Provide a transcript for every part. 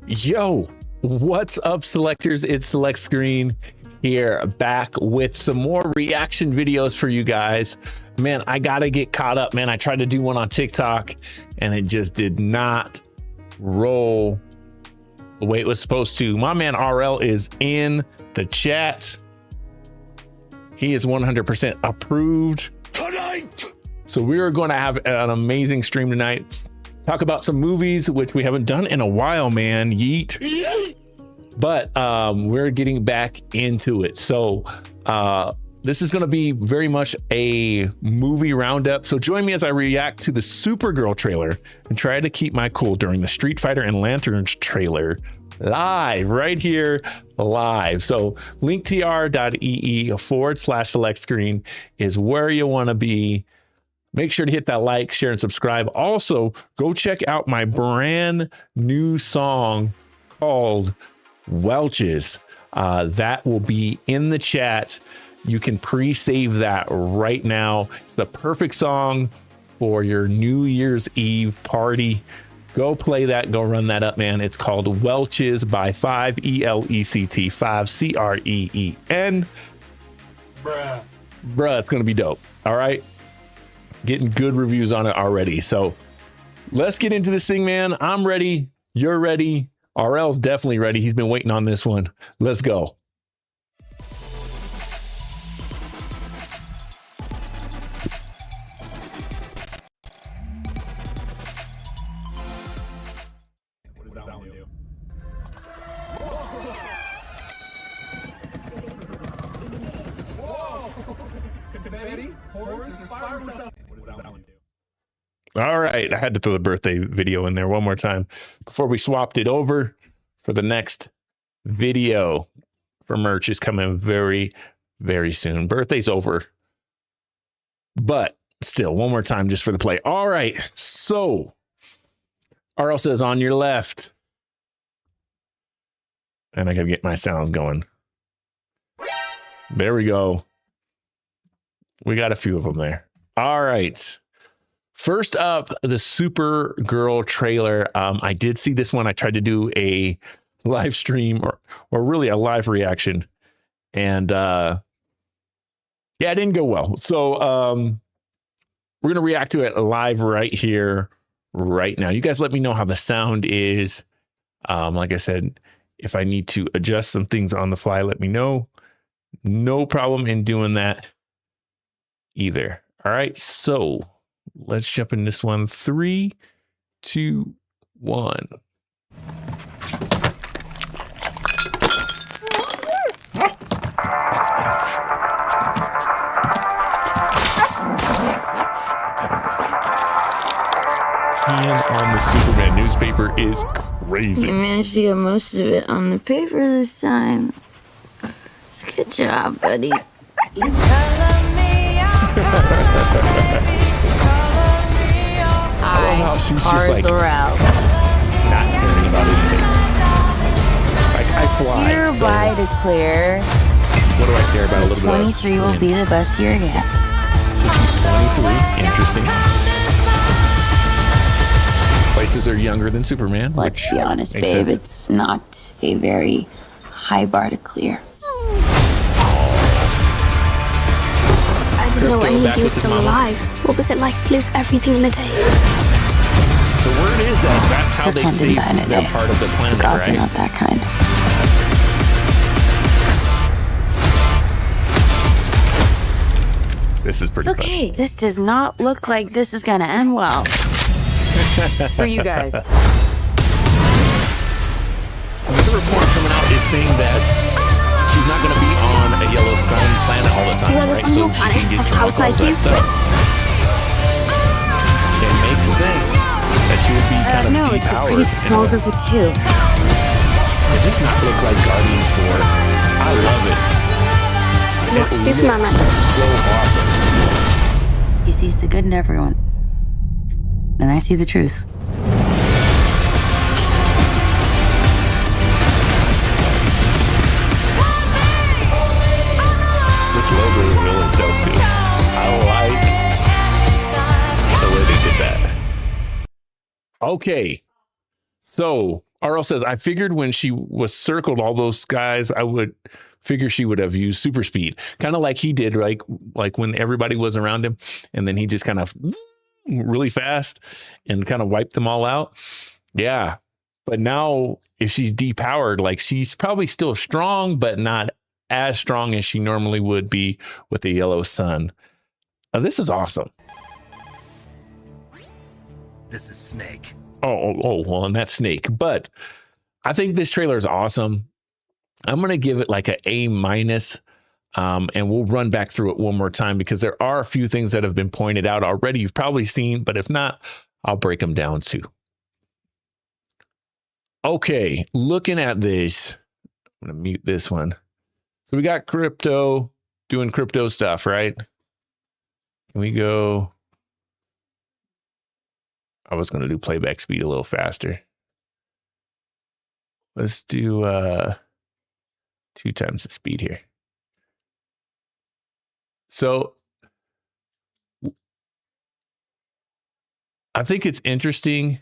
Yo, what's up, selectors? It's Select Screen here, back with some more reaction videos for you guys. Man, I gotta get caught up, man. I tried to do one on TikTok and it just did not roll the way it was supposed to. My man RL is in the chat. He is 100% approved tonight. So we are going to have an amazing stream tonight. Talk about some movies, which we haven't done in a while, man. Yeet. But we're getting back into it. So this is going to be very much a movie roundup. So join me as I react to the Supergirl trailer and try to keep my cool during the Street Fighter and Lanterns trailer live right here live. So linktr.ee/select screen is where you want to be. Make sure to hit that like, share, and subscribe. Also, go check out my brand new song called Welches. That will be in the chat. You can pre-save that right now. It's the perfect song for your New Year's Eve party. Go play that. Go run that up, man. It's called Welches by 5 ELECT 5 CREEN. Bruh, it's gonna be dope. All right. Getting good reviews on it already. So let's get into this thing, man. I'm ready. You're ready. RL's definitely ready. He's been waiting on this one. Let's go. What does that one do? Whoa! Confetti, horns, and fireworks. What does that one do? All right. I had to throw the birthday video in there one more time before we swapped it over for the next video for merch is coming very, very soon. Birthday's over, but still one more time just for the play. All right. So RL says on your left, and I gotta get my sounds going. There we go. We got a few of them there. All right. First up, the Supergirl trailer. I did see this one. I tried to do a live stream or really a live reaction. And yeah, it didn't go well. So we're going to react to it live right here, right now. You guys let me know how the sound is. Like I said, if I need to adjust some things on the fly, let me know. No problem in doing that either. All right, so let's jump in this one. 3, 2, 1. And on the Superman newspaper is crazy. You managed to get most of it on the paper this time. It's a good job, buddy. I love how she's just like not caring about anything. Like I fly. Hereby declare What do I care about a little bit? 23 will be the best year yet. So she's 23. Interesting. places her younger than Superman. Let's which be honest, makes babe. sense. It's not a very high bar to clear. I didn't know Crypto any back of you were with his still mama. alive. What was it like to lose everything in the day? The word is that that's how they Pretend to saved die in a their day. part of the planet, Gods are right? not that kind. This is pretty funny. Okay, this does not look like this is gonna end well. For you guys. Another report coming out is saying that she's not going to be on a yellow sun planet all the time, Do others right? on your she planet can get have drunk, house all like that you? stuff. It makes sense that she would be kind of No, it's a depowered. pretty small group of two. Does this not look like Guardians 4? I love it. Look, It Superman looks man. so awesome. He sees the good in everyone. And I see the truth. This logo reveal is dope too. I like the way they did that. Okay. So RL says, I figured when she was circled all those guys, I would figure she would have used super speed. Kind of like he did, like when everybody was around him, and then he just kind of really fast and kind of wiped them all out. Yeah. But now if she's depowered, like she's probably still strong, but not as strong as she normally would be with the yellow sun. This is awesome. This is Snake. Oh, well, and that's Snake. But I think this trailer is awesome. I'm going to give it like an A minus. And we'll run back through it one more time because there are a few things that have been pointed out already. You've probably seen, but if not, I'll break them down too. Okay, looking at this, I'm going to mute this one. So we got Crypto doing crypto stuff, right? Can we go? I was going to do playback speed a little faster. Let's do 2 times the speed here. So I think it's interesting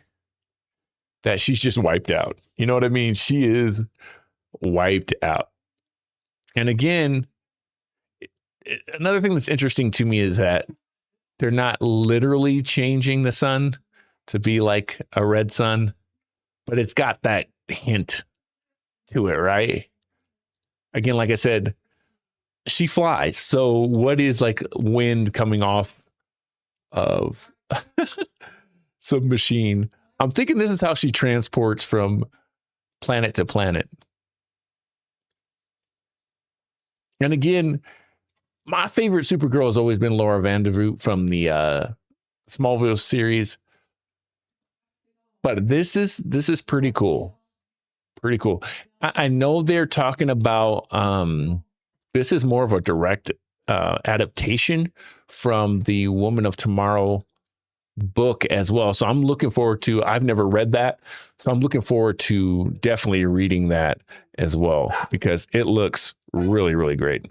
that she's just wiped out. You know what I mean? She is wiped out. And again, another thing that's interesting to me is that they're not literally changing the sun to be like a red sun, but it's got that hint to it, right? Again, like I said, she flies. So what is like wind coming off of some machine? I'm thinking this is how she transports from planet to planet. And again, my favorite Supergirl has always been Laura Vandervoot from the Smallville series. But this is pretty cool. Pretty cool. I know they're talking about this is more of a direct adaptation from the Woman of Tomorrow book as well. So I'm looking forward to, I've never read that. So I'm looking forward to definitely reading that as well because it looks really, really great.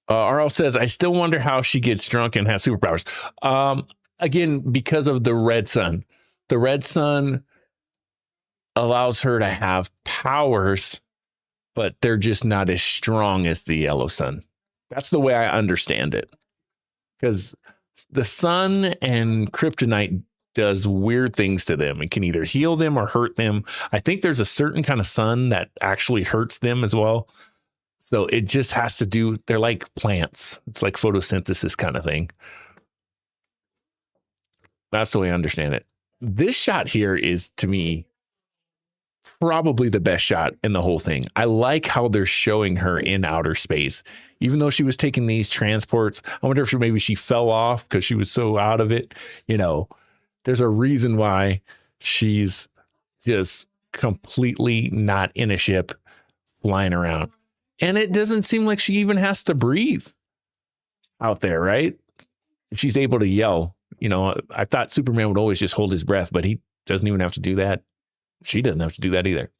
RL says, I still wonder how she gets drunk and has superpowers. Again, because of the red sun. The red sun allows her to have powers, but they're just not as strong as the yellow sun. That's the way I understand it. Because the sun and kryptonite does weird things to them. It can either heal them or hurt them. I think there's a certain kind of sun that actually hurts them as well. So it just has to do, they're like plants. It's like photosynthesis kind of thing. That's the way I understand it. This shot here is, to me, probably the best shot in the whole thing. I like how they're showing her in outer space. Even though she was taking these transports, I wonder if maybe she fell off because she was so out of it. You know, there's a reason why she's just completely not in a ship flying around. And it doesn't seem like she even has to breathe out there, right? She's able to yell. You know, I thought Superman would always just hold his breath, but he doesn't even have to do that. She doesn't have to do that either.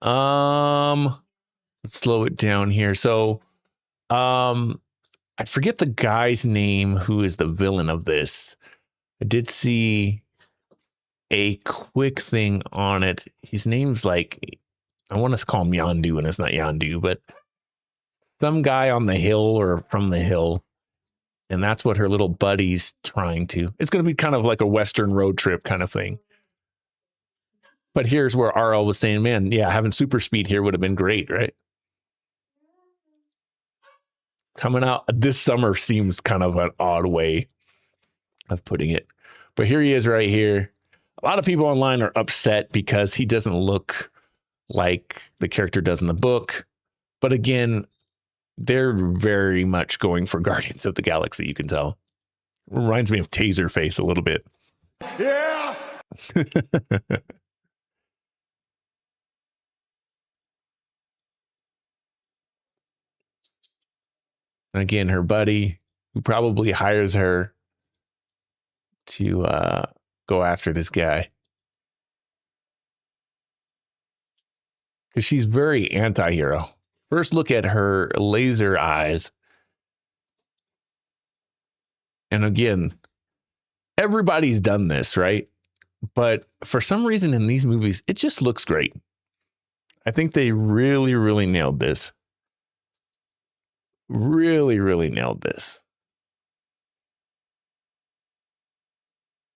Let's slow it down here. So, I forget the guy's name who is the villain of this. I did see a quick thing on it. His name's like, I want to call him Yondu, and it's not Yondu, but some guy on the hill or from the hill. And that's what her little buddy's trying to. It's going to be kind of like a Western road trip kind of thing. But here's where RL was saying, man, yeah, having super speed here would have been great, right? Coming out this summer seems kind of an odd way of putting it. But here he is right here. A lot of people online are upset because he doesn't look like the character does in the book. But again, they're very much going for Guardians of the Galaxy, you can tell. Reminds me of Taserface a little bit. Yeah. Again, her buddy, who probably hires her to go after this guy. Because she's very anti-hero. First look at her laser eyes. And again, everybody's done this, right? But for some reason in these movies, it just looks great. I think they really, really nailed this. Really, really nailed this.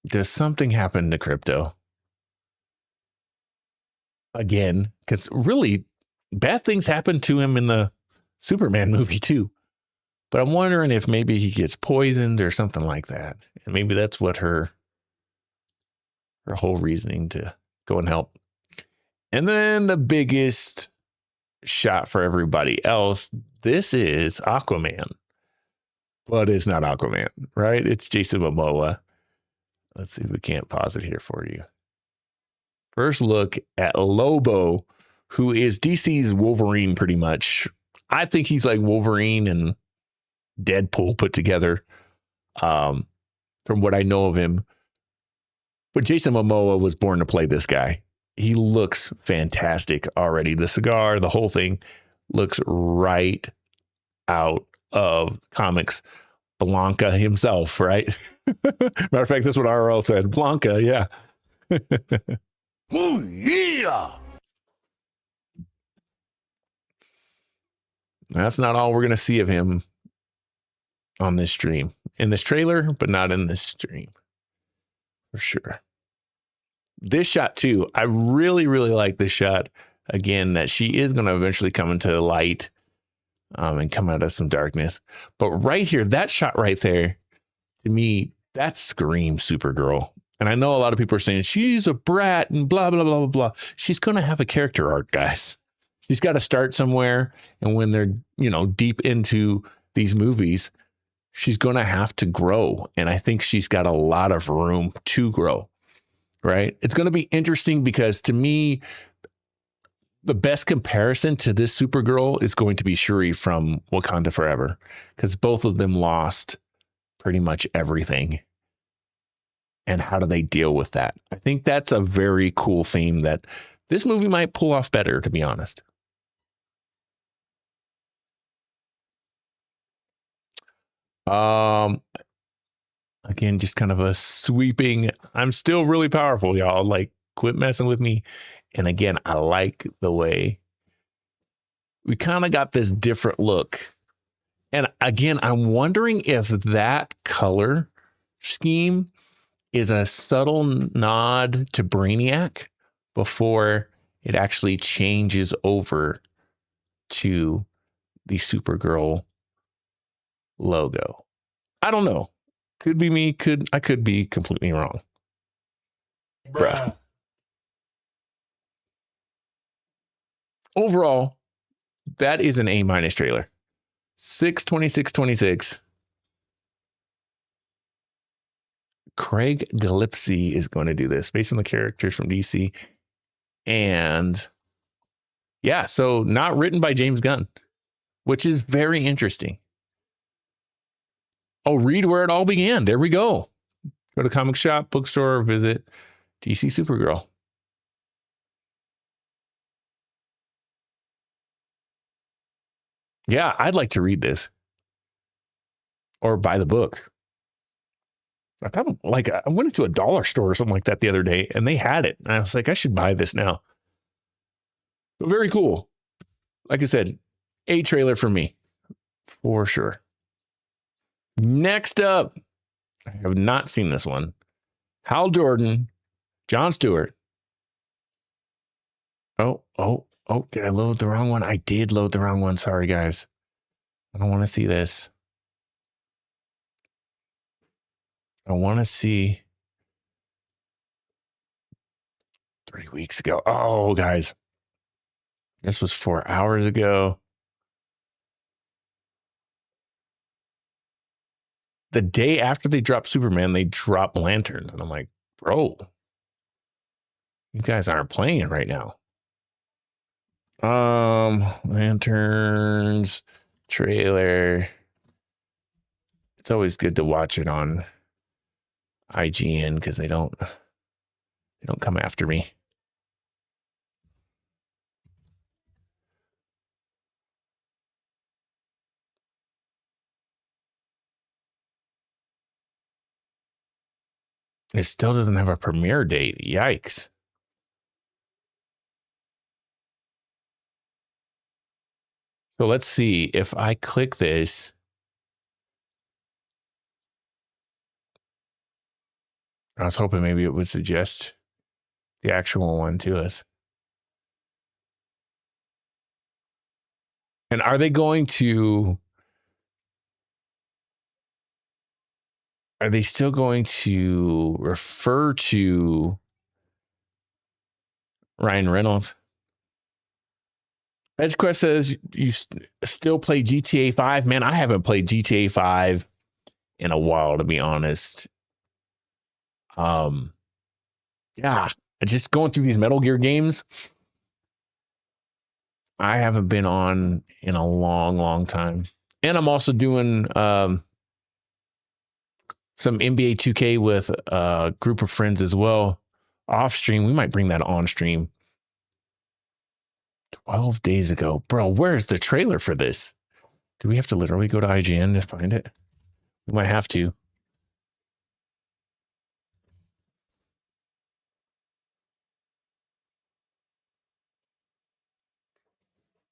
Does something happen to Crypto? Again, because really bad things happen to him in the Superman movie too. But I'm wondering if maybe he gets poisoned or something like that. And maybe that's what her whole reasoning to go and help. And then the biggest shot for everybody else, this is Aquaman. But it's not Aquaman, right? It's Jason Momoa. Let's see if we can't pause it here for you. First look at Lobo, who is DC's Wolverine pretty much. I think he's like Wolverine and Deadpool put together, from what I know of him. But Jason Momoa was born to play this guy. He looks fantastic already. The cigar, the whole thing looks right out of comics. Blanca himself, right? Matter of fact, that's what RL said. Blanca, yeah. Oh, yeah! That's not all we're going to see of him on this stream. In this trailer, but not in this stream. For sure. This shot too, I really, really like this shot. Again, that she is going to eventually come into the light and come out of some darkness. But right here, that shot right there, to me, that screams Supergirl. And I know a lot of people are saying she's a brat and blah, blah, blah, blah, blah. She's going to have a character arc, guys. She's got to start somewhere. And when they're, deep into these movies, she's going to have to grow. And I think she's got a lot of room to grow, right? It's going to be interesting because to me, the best comparison to this Supergirl is going to be Shuri from Wakanda Forever, because both of them lost pretty much everything. And how do they deal with that? I think that's a very cool theme that this movie might pull off better, to be honest. Again, just kind of a sweeping, I'm still really powerful, y'all. Like, quit messing with me. And again, I like the way we kind of got this different look. And again, I'm wondering if that color scheme is a subtle nod to Brainiac before it actually changes over to the Supergirl logo. I don't know. Could be me. I could be completely wrong. Bruh. Overall, that is an A- trailer. 6/26/26. Craig Gillespie is going to do this based on the characters from DC. And yeah, so not written by James Gunn, which is very interesting. Oh, read where it all began. There we go. Go to comic shop, bookstore, visit DC Supergirl. Yeah, I'd like to read this. or buy the book. I thought, like, I went into a dollar store or something like that the other day, and they had it. And I was like, I should buy this now. But very cool. Like I said, a trailer for me, for sure. Next up, I have not seen this one. Hal Jordan, Jon Stewart. Oh, did I load the wrong one? I did load the wrong one. Sorry, guys. I don't want to see this. I want to see 3 weeks ago. Oh, guys. This was 4 hours ago. The day after they dropped Superman, they dropped Lanterns. And I'm like, bro, you guys aren't playing it right now. Lanterns trailer. It's always good to watch it on IGN because they don't come after me. It still doesn't have a premiere date. Yikes. So let's see if I click this. I was hoping maybe it would suggest the actual one to us. And are they still going to refer to Ryan Reynolds? EdgeQuest says you still play GTA 5. Man, I haven't played GTA 5 in a while, to be honest. Yeah, just going through these Metal Gear games, I haven't been on in a long time. And I'm also doing some NBA 2K with a group of friends as well. Off stream, we might bring that on stream. 12 days ago. Bro, where's the trailer for this? Do we have to literally go to IGN to find it? We might have to.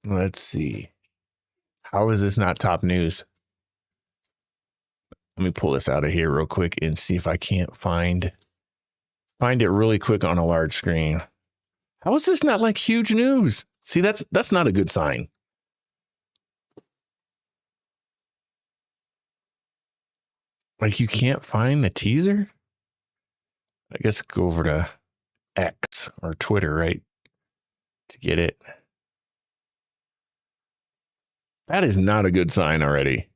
Let's see. How is this not top news? Let me pull this out of here real quick and see if I can't find it really quick on a large screen. How is this not like huge news? See, that's not a good sign. Like, you can't find the teaser? I guess go over to X or Twitter, right? To get it. That is not a good sign already.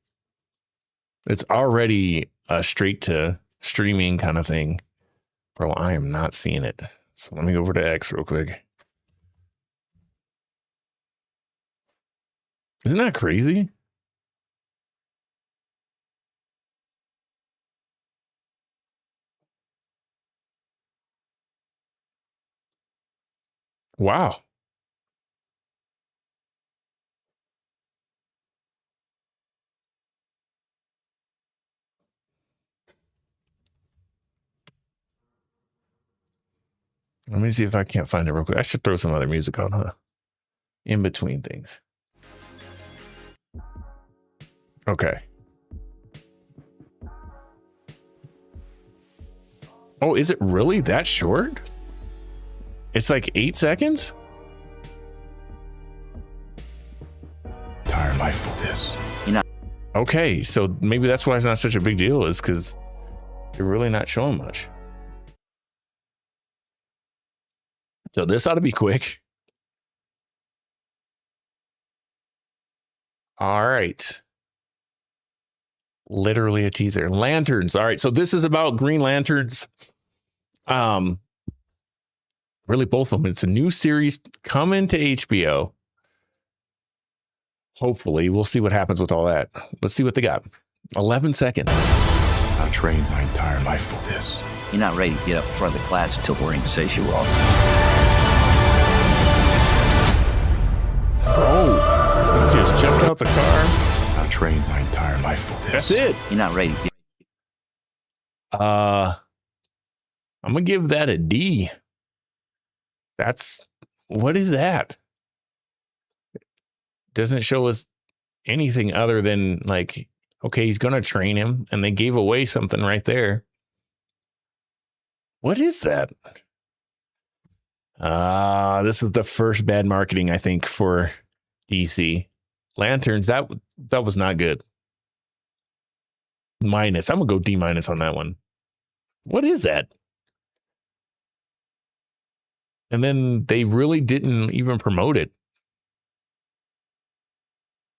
It's already a straight to streaming kind of thing. Bro, I am not seeing it. So let me go over to X real quick. Isn't that crazy? Wow. Let me see if I can't find it real quick. I should throw some other music on, huh? In between things. Okay. Oh, is it really that short? It's like 8 seconds? Entire life for this. Okay, so maybe that's why it's not such a big deal, is because you're really not showing much. So this ought to be quick. All right. Literally a teaser. Lanterns. All right. So this is about Green Lanterns. Really both of them. It's a new series coming to HBO. Hopefully. We'll see what happens with all that. Let's see what they got. 11 seconds. I trained my entire life for this. You're not ready to get up in front of the class until Maureen says you are. Bro, he just jumped out the car. I trained my entire life for this. That's it. You're not ready to I'm gonna give that a D. What is that? Doesn't show us anything other than like, okay, he's gonna train him, and they gave away something right there. What is that? This is the first bad marketing, I think, for DC. Lanterns, that was not good. Minus. I'm gonna go D- on that one. What is that? And then they really didn't even promote it.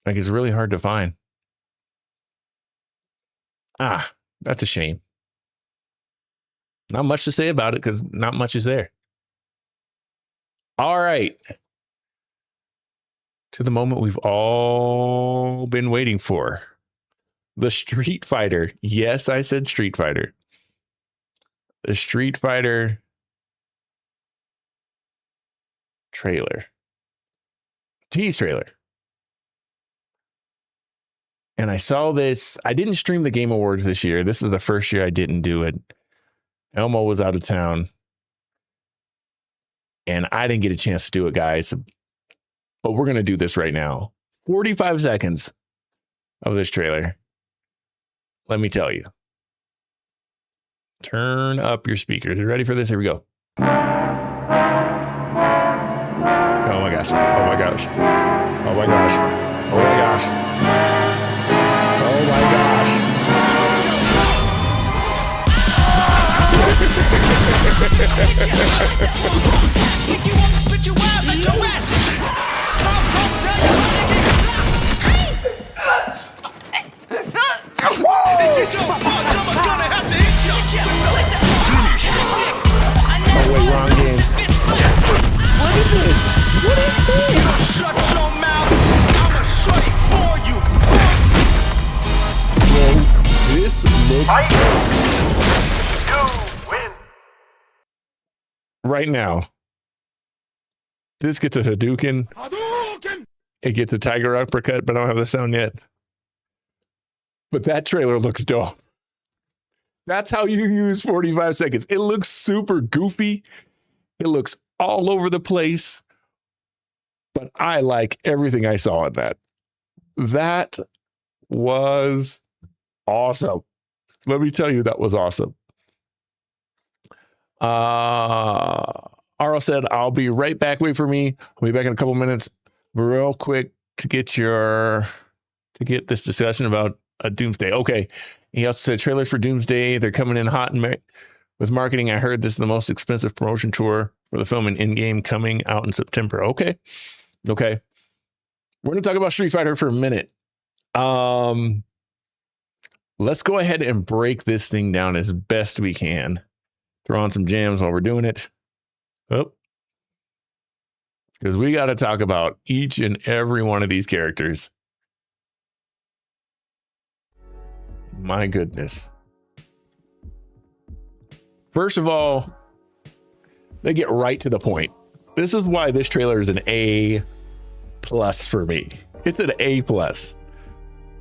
Like, it's really hard to find. That's a shame. Not much to say about it because not much is there. All right. To the moment we've all been waiting for. The Street Fighter. Yes, I said Street Fighter. The Street Fighter trailer. Tease trailer. And I saw this. I didn't stream the Game Awards this year. This is the first year I didn't do it. Elmo was out of town. And I didn't get a chance to do it, guys. But we're going to do this right now. 45 seconds of this trailer. Let me tell you. Turn up your speakers. You ready for this? Here we go. Oh my gosh. Oh my gosh. Oh my gosh. Oh my gosh. Oh my gosh. Oh wait, wrong game. What is this? What is this? Shut your mouth. I'ma shut it for you. Bro, this looks right now. This gets a Hadouken. It gets a Tiger Uppercut, but I don't have the sound yet. But that trailer looks dope. That's how you use 45 seconds. It looks super goofy. It looks all over the place. But I like everything I saw in that. That was awesome. Let me tell you, that was awesome. Arl said, I'll be right back. Wait for me. I'll be back in a couple minutes. Real quick to get this discussion about a Doomsday. Okay. He also said trailers for Doomsday. They're coming in hot and with marketing. I heard this is the most expensive promotion tour for the film in Endgame coming out in September. Okay. We're going to talk about Street Fighter for a minute. Let's go ahead and break this thing down as best we can. Throw on some jams while we're doing it. Oh. Because we got to talk about each and every one of these characters. My goodness. First of all, they get right to the point. This is why this trailer is an A+ for me. It's an A+.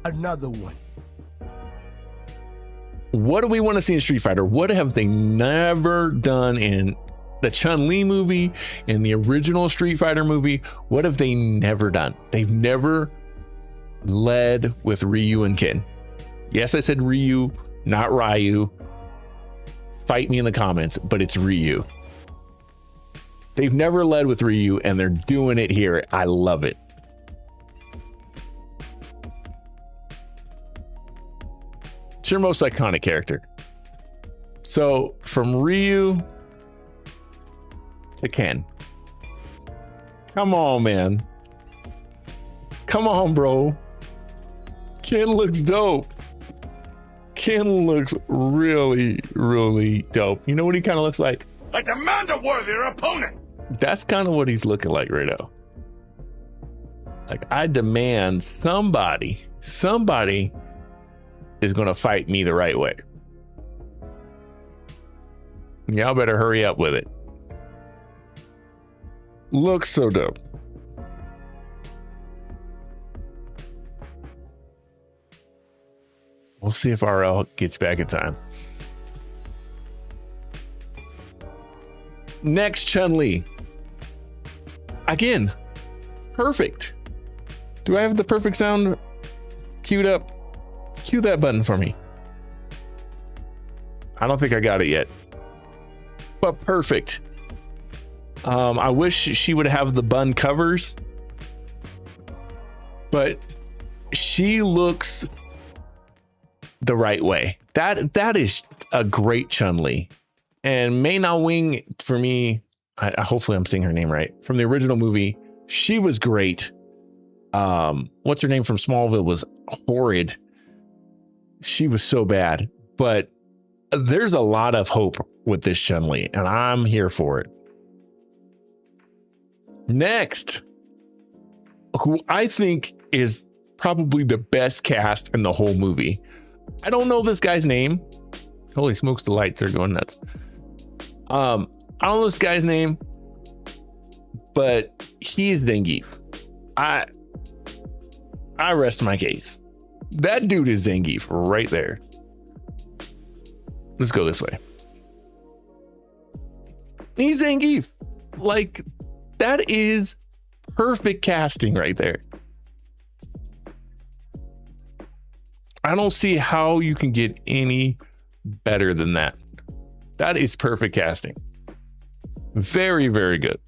Another one. What do we want to see in Street Fighter? What have they never done in the Chun-Li movie, in the original Street Fighter movie? What have they never done? They've never led with Ryu and Ken. Yes, I said Ryu, not Ryu. Fight me in the comments, but it's Ryu. They've never led with Ryu, and they're doing it here. I love it. It's your most iconic character. So from Ryu to Ken. Come on, man. Come on, bro. Ken looks dope. Ken looks really, really dope. You know what he kind of looks like? Like a man-worthier opponent. That's kind of what he's looking like right now. Like, I demand somebody is going to fight me the right way. Y'all better hurry up with it. Looks so dope. We'll see if RL gets back in time. Next, Chun-Li. Again, perfect. Do I have the perfect sound queued up? Cue that button for me. I don't think I got it yet, but perfect. I wish she would have the bun covers, but she looks the right way. That is a great Chun-Li. And Mei Na Wing, for me, hopefully I'm saying her name right, from the original movie, she was great. What's her name from Smallville was horrid. She was so bad, but there's a lot of hope with this Chun-Li, and I'm here for it. Next, who I think is probably the best cast in the whole movie. I don't know this guy's name. Holy smokes, the lights are going nuts. I don't know this guy's name, but he's Zangief. I rest my case. That dude is Zangief right there. Let's go this way. He's Zangief. Like, that is perfect casting right there. I don't see how you can get any better than that. That is perfect casting. Very, very good.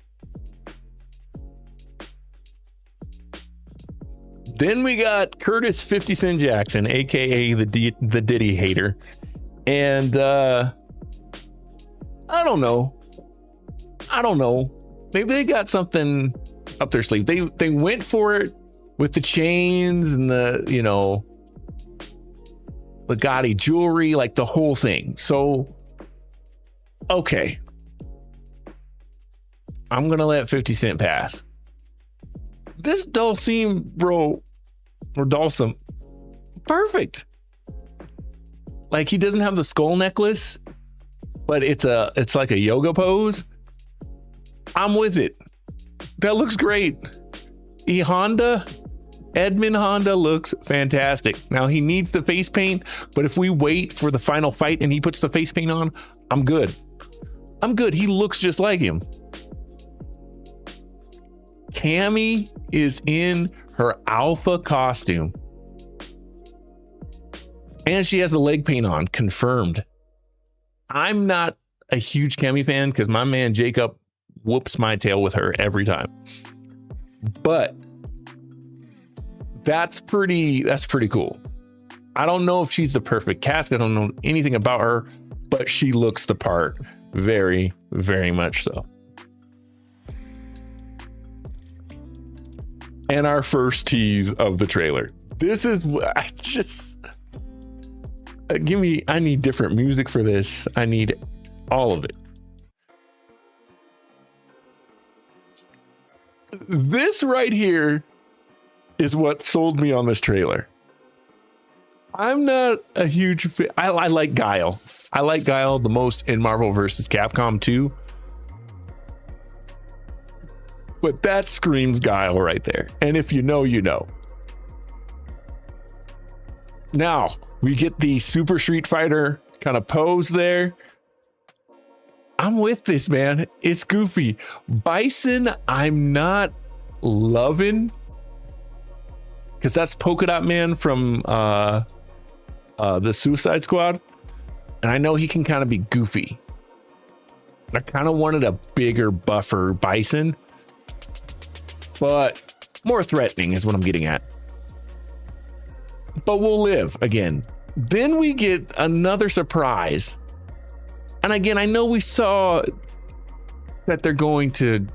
Then we got Curtis 50 Cent Jackson, aka the Diddy hater. And I don't know. Maybe they got something up their sleeve. They went for it with the chains and the, you know, the gaudy jewelry, like the whole thing. So, okay. I'm gonna let 50 Cent pass. This Dulcim, bro, or Dulcim, perfect. Like, he doesn't have the skull necklace, but it's like a yoga pose. I'm with it. That looks great. Edmund Honda looks fantastic. Now, he needs the face paint, but if we wait for the final fight and he puts the face paint on, I'm good. He looks just like him. Cammy is in her alpha costume. And she has the leg paint on, confirmed. I'm not a huge Cammy fan because my man Jacob whoops my tail with her every time. But that's pretty cool. I don't know if she's the perfect cast. I don't know anything about her, but she looks the part very, very much so. And our first tease of the trailer. This is I need different music for this. I need all of it. This right here is what sold me on this trailer. I'm not a huge fan. I like Guile. I like Guile the most in Marvel vs. Capcom 2. But that screams Guile right there. And if you know, you know. Now, we get the Super Street Fighter kind of pose there. I'm with this, man. It's goofy. Bison, I'm not loving, because that's Polka Dot Man from the Suicide Squad. And I know he can kind of be goofy. I kind of wanted a bigger, buffer Bison, but more threatening is what I'm getting at. But we'll live again. Then we get another surprise. And again, I know we saw that they're going to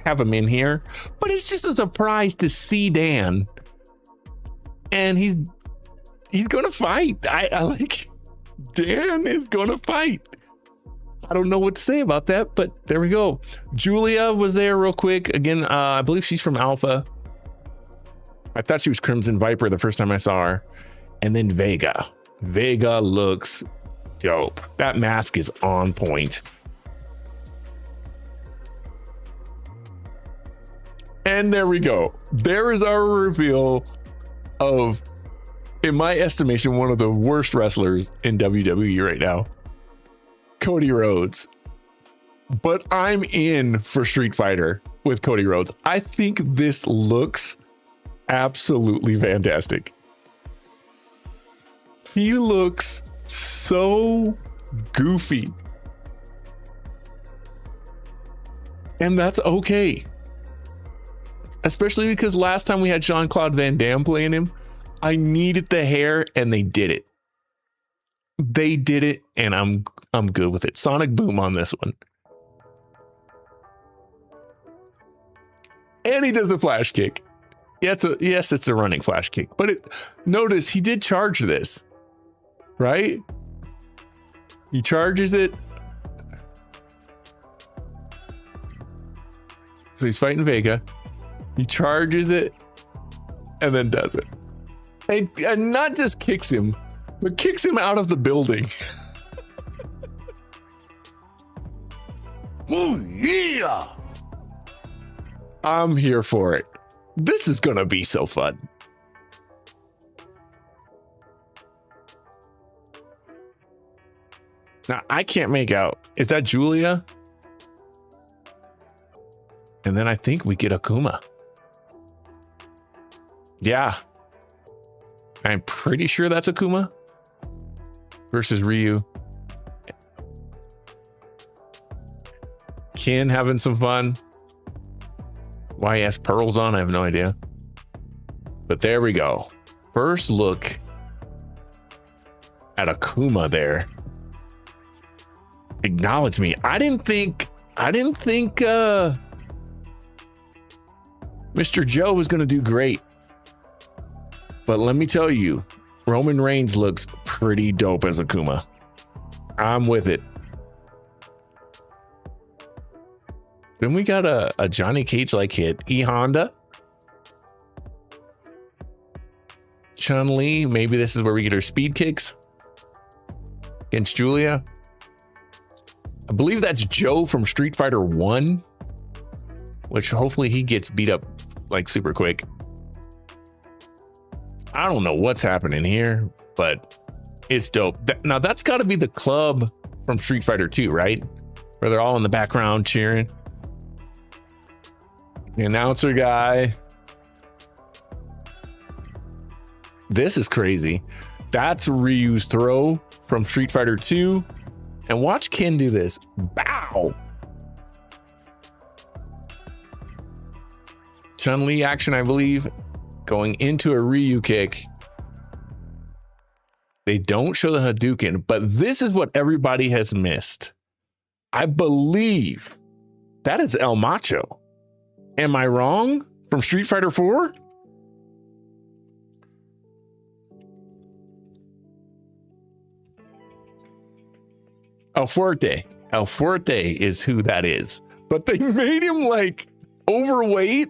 have him in here, but it's just a surprise to see Dan. And he's going to fight. I like, Dan is going to fight. I don't know what to say about that, but there we go. Julia was there real quick. Again, I believe she's from Alpha. I thought she was Crimson Viper the first time I saw her. And then Vega. Vega looks dope. That mask is on point. And there we go. There is our reveal of in my estimation, one of the worst wrestlers in WWE right now, Cody Rhodes. But I'm in for Street Fighter with Cody Rhodes. I think this looks absolutely fantastic. He looks so goofy. And that's okay. Especially because last time we had Jean-Claude Van Damme playing him, I needed the hair and they did it. They did it and I'm good with it. Sonic Boom on this one. And he does the flash kick. Yeah, it's a running flash kick, but notice he did charge this, right? He charges it. So he's fighting Vega. He charges it and then does it. And not just kicks him, but kicks him out of the building. Oh, yeah. I'm here for it. This is going to be so fun. Now, I can't make out. Is that Julia? And then I think we get Akuma. Yeah. I'm pretty sure that's Akuma versus Ryu. Ken having some fun. Why he has pearls on, I have no idea. But there we go. First look at Akuma there. Acknowledge me. I didn't think Mr. Joe was going to do great. But let me tell you, Roman Reigns looks pretty dope as Akuma. I'm with it. Then we got a Johnny Cage-like hit. E-Honda. Chun-Li. Maybe this is where we get her speed kicks. Against Julia. I believe that's Joe from Street Fighter 1. Which hopefully he gets beat up like super quick. I don't know what's happening here, but it's dope. Now that's got to be the club from Street Fighter 2, right? Where they're all in the background cheering. The announcer guy. This is crazy. That's Ryu's throw from Street Fighter 2. And watch Ken do this. Bow. Chun-Li action, I believe. Going into a Ryu kick. They don't show the Hadouken, but this is what everybody has missed. I believe that is El Macho. Am I wrong? From Street Fighter 4? El Fuerte. El Fuerte is who that is. But they made him like overweight.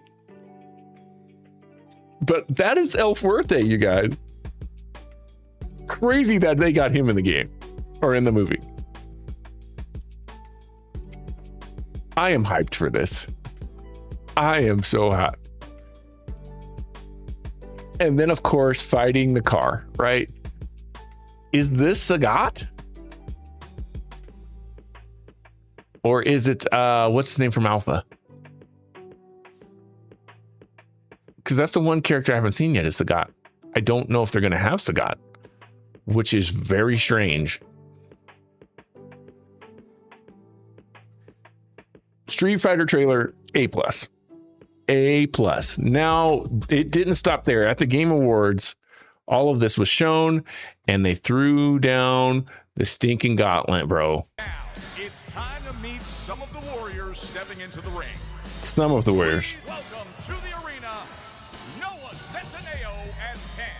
But that is El Fuerte, you guys. Crazy that they got him in the game or in the movie. I am hyped for this. I am so hot. And then, of course, fighting the car, right? Is this Sagat? Or is it, what's his name from Alpha? Because that's the one character I haven't seen yet is Sagat. I don't know if they're going to have Sagat, which is very strange. Street Fighter trailer, A+. A+. Now, it didn't stop there. At the Game Awards, all of this was shown, and they threw down the stinking gauntlet, bro. Now, it's time to meet some of the warriors stepping into the ring. Some of the warriors. Welcome to the arena, Noah Centineo as Ken.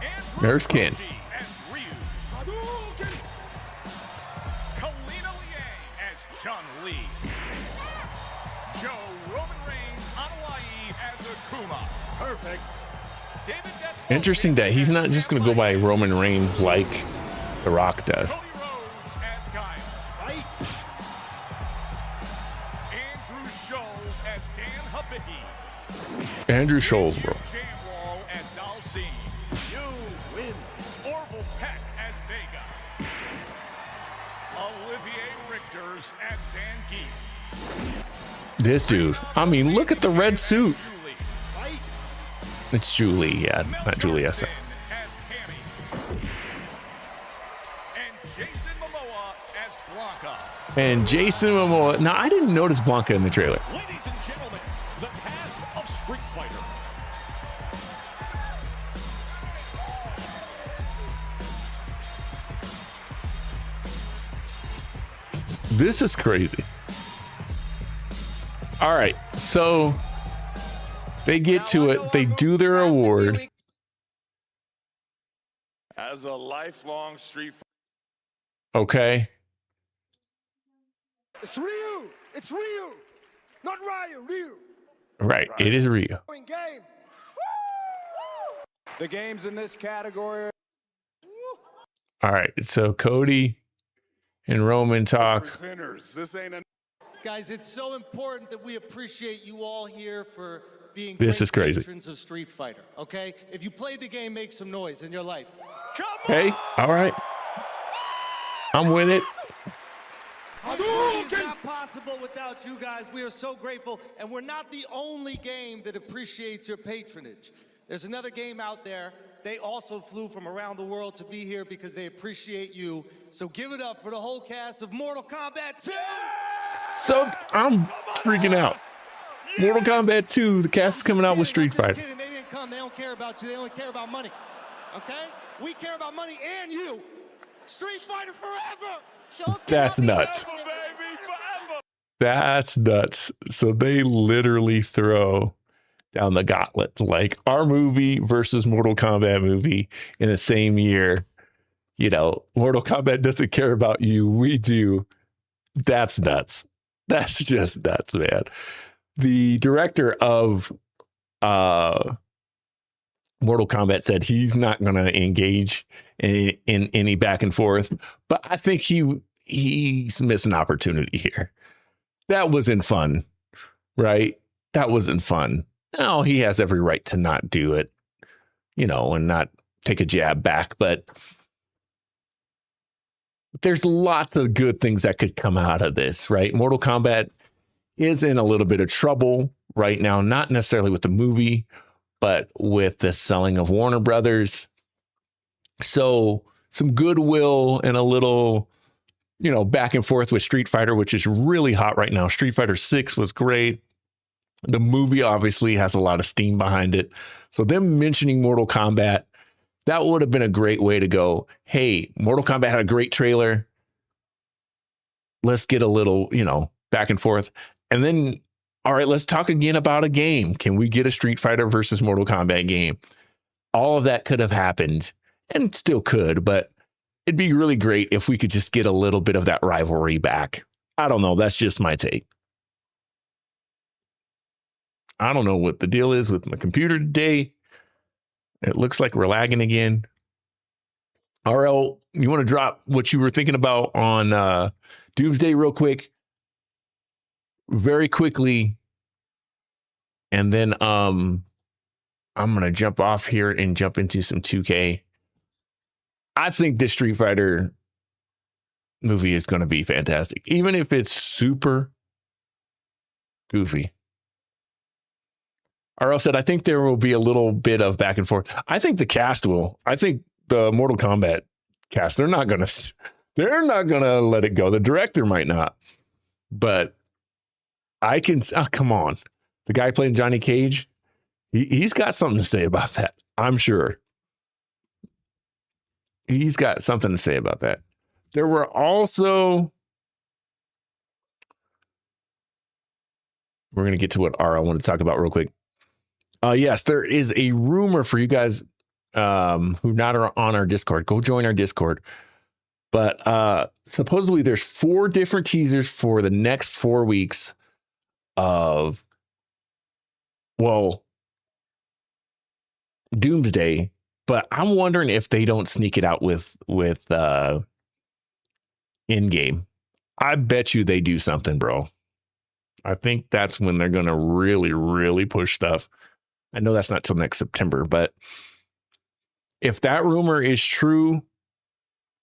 Andrew There's Ken. Koji as Ryu. Kalina Liang as Chun-Li. Joe Roman Reigns on Hawaii as Akuma. Perfect. David Death Interesting that he's not just going to go by Roman Reigns like The Rock does. Cody Rhodes as Guile. Andrew Scholes as Dan Hubicki. Andrew Scholes, bro. Jamwall as Dalcine. characters as Zangief. This dude. I mean, look at the red suit. Julie, right? It's Julie, yeah, not Julia. Sorry. As Cammy. And Jason Momoa as Blanca. And Jason Momoa. Now, I didn't notice Blanca in the trailer. Ladies and gentlemen, the cast of Street Fighter. This is crazy. All right, so they get to it. They do their award. As a lifelong Street Fighter. Okay. It's Ryu! It's Ryu! Not Ryu, Ryu! Right, it is Ryu. Game. The games in this category. All right, so Cody and Roman talk. Sinners. This ain't a Guys, it's so important that we appreciate you all here for being This great is crazy. patrons of Street Fighter, okay? If you played the game, make some noise in your life. Hey, all right. I'm with it. It's not possible without you guys. We are so grateful, and we're not the only game that appreciates your patronage. There's another game out there. They also flew from around the world to be here because they appreciate you. So give it up for the whole cast of Mortal Kombat 2! So I'm freaking out. Mortal Kombat 2, the cast is coming out with Street Fighter. They didn't come. They don't care about you. They only care about money. Okay? We care about money and you. Street Fighter forever! That's nuts. That's nuts. So they literally throw down the gauntlet, like our movie versus Mortal Kombat movie in the same year. You know, Mortal Kombat doesn't care about you. We do. That's nuts. That's just nuts, man. The director of Mortal Kombat said he's not going to engage in any back and forth, but I think he's missed an opportunity here. That wasn't fun, right? That wasn't fun. Now he has every right to not do it, you know, and not take a jab back, but there's lots of good things that could come out of this, right? Mortal Kombat is in a little bit of trouble right now, not necessarily with the movie, but with the selling of Warner Brothers. So some goodwill and a little, you know, back and forth with Street Fighter, which is really hot right now. Street Fighter 6 was great. The movie obviously has a lot of steam behind it. So them mentioning Mortal Kombat, that would have been a great way to go, hey, Mortal Kombat had a great trailer. Let's get a little, you know, back and forth. And then, all right, let's talk again about a game. Can we get a Street Fighter versus Mortal Kombat game? All of that could have happened and still could, but it'd be really great if we could just get a little bit of that rivalry back. I don't know. That's just my take. I don't know what the deal is with my computer today. It looks like we're lagging again. RL, you want to drop what you were thinking about on Doomsday real quick? Very quickly. And then I'm going to jump off here and jump into some 2K. I think this Street Fighter movie is going to be fantastic, even if it's super goofy. RL said, I think there will be a little bit of back and forth. I think the cast will. I think the Mortal Kombat cast, they're not going to let it go. The director might not, but I can, come on. The guy playing Johnny Cage, he's got something to say about that. I'm sure. He's got something to say about that. There were also, we're going to get to what RL wanted to talk about real quick. Yes, there is a rumor for you guys who not are on our Discord. Go join our Discord. But supposedly there's 4 different teasers for the next 4 weeks of, well, Doomsday. But I'm wondering if they don't sneak it out with in-game. I bet you they do something, bro. I think that's when they're going to really, really push stuff. I know that's not till next September, but if that rumor is true,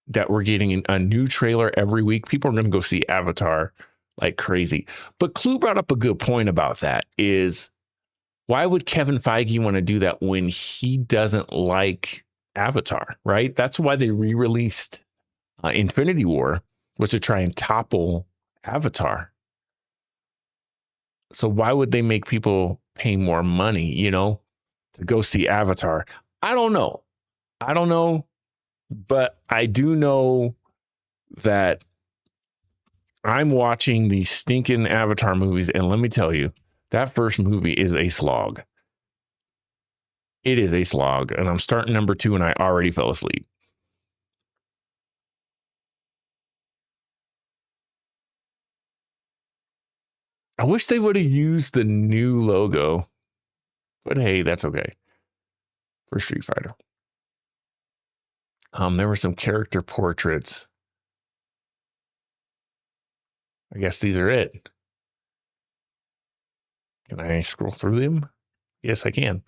that we're getting a new trailer every week. People are going to go see Avatar like crazy. But Clue brought up a good point about that is why would Kevin Feige want to do that when he doesn't like Avatar, right? That's why they re-released Infinity War, was to try and topple Avatar. So why would they make people pay more money, to go see Avatar? I don't know. But I do know that I'm watching these stinking Avatar movies, and let me tell you, that first movie is a slog. It is a slog, and I'm starting number 2, and I already fell asleep. I wish they would have used the new logo, but hey, that's okay for Street Fighter. There were some character portraits. I guess these are it. Can I scroll through them? Yes, I can.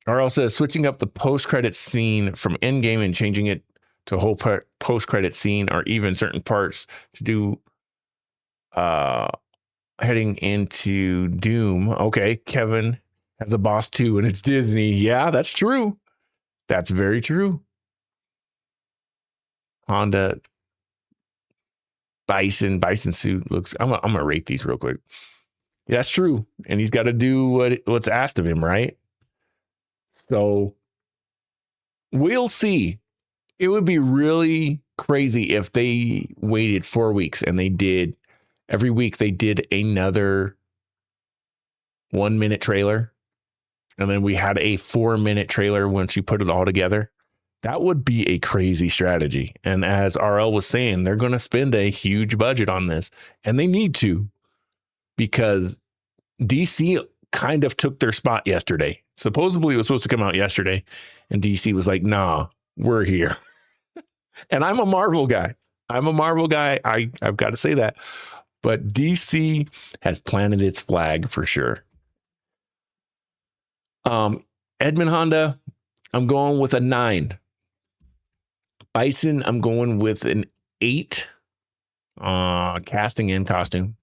RL says switching up the post-credit scene from Endgame and changing it to a whole post-credit scene, or even certain parts to do heading into Doom. Okay, Kevin has a boss too, and it's Disney. Yeah, that's true. That's very true. Honda Bison suit looks. I'm gonna rate these real quick. Yeah, that's true, and he's got to do what's asked of him, right? So we'll see. It would be really crazy if they waited 4 weeks and they did every week. They did another 1 minute trailer, and then we had a 4 minute trailer once you put it all together. That would be a crazy strategy. And as RL was saying, they're going to spend a huge budget on this, and they need to, because DC kind of took their spot yesterday. Supposedly it was supposed to come out yesterday, and DC was like, nah, we're here. And I'm a Marvel guy. I've got to say that. But DC has planted its flag for sure. Edmund Honda, I'm going with a 9. Bison, I'm going with an 8. Casting and costume.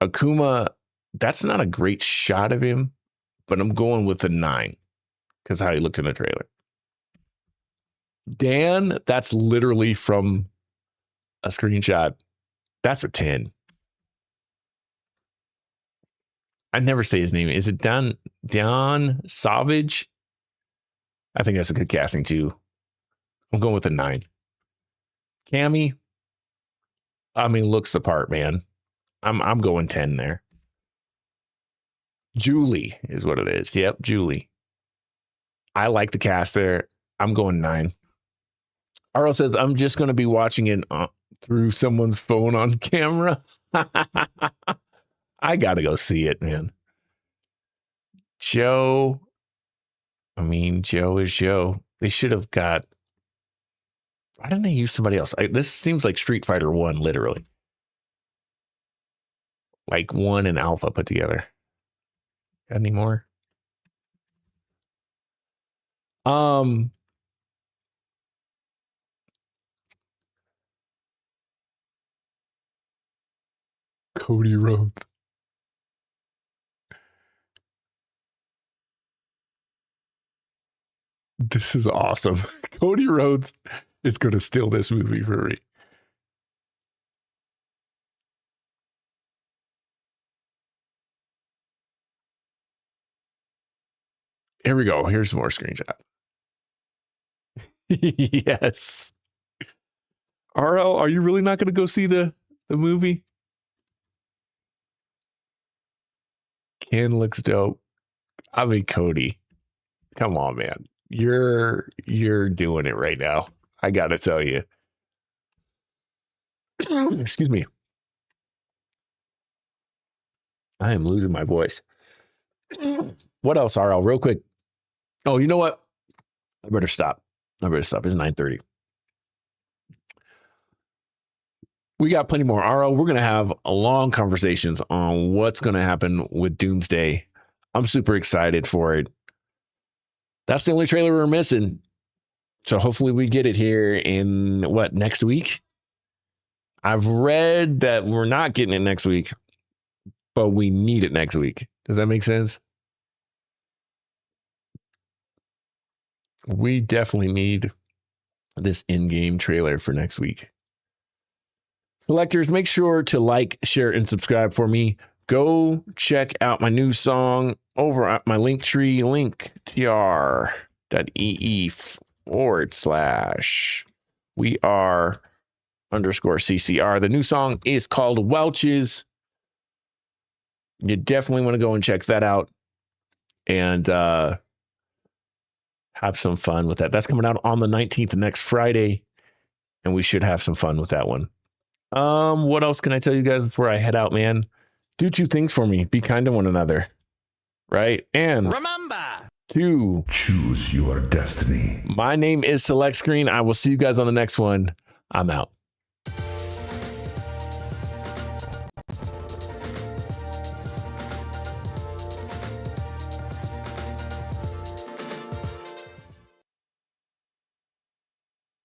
Akuma, that's not a great shot of him, but I'm going with a 9 because how he looked in the trailer. Dan, that's literally from a screenshot. That's a 10. I never say his name. Is it Don Savage? I think that's a good casting too. I'm going with a 9. Cammy, looks the part, man. I'm going 10 there. Julie is what it is. Yep, Julie. I like the cast there. I'm going 9. Arlo says, I'm just going to be watching it through someone's phone on camera. I got to go see it, man. Joe is Joe. They should have got. Why didn't they use somebody else? This seems like Street Fighter 1, literally. Like 1 and Alpha put together. Got any more? Cody Rhodes. This is awesome. Cody Rhodes is going to steal this movie for me. Here we go. Here's more screenshot. Yes. RL, are you really not going to go see the movie? Ken looks dope. Cody, come on, man. You're doing it right now. I got to tell you. Excuse me. I am losing my voice. What else, RL? Real quick. Oh, you know what? I better stop. It's 9:30. We got plenty more. RL, we're going to have a long conversations on what's going to happen with Doomsday. I'm super excited for it. That's the only trailer we're missing. So hopefully we get it here in what, next week? I've read that we're not getting it next week, but we need it next week. Does that make sense? We definitely need this in-game trailer for next week. Selectors, make sure to like, share, and subscribe for me. Go check out my new song over at my Linktree, linktr.ee/we are_CCR. The new song is called Welches. You definitely want to go and check that out and have some fun with that. That's coming out on the 19th, next Friday, and we should have some fun with that one. What else can I tell you guys before I head out, man? Do 2 things for me. Be kind to one another, right? And Remember to Choose your destiny. my name is Select Screen. I will see you guys on the next one. I'm out.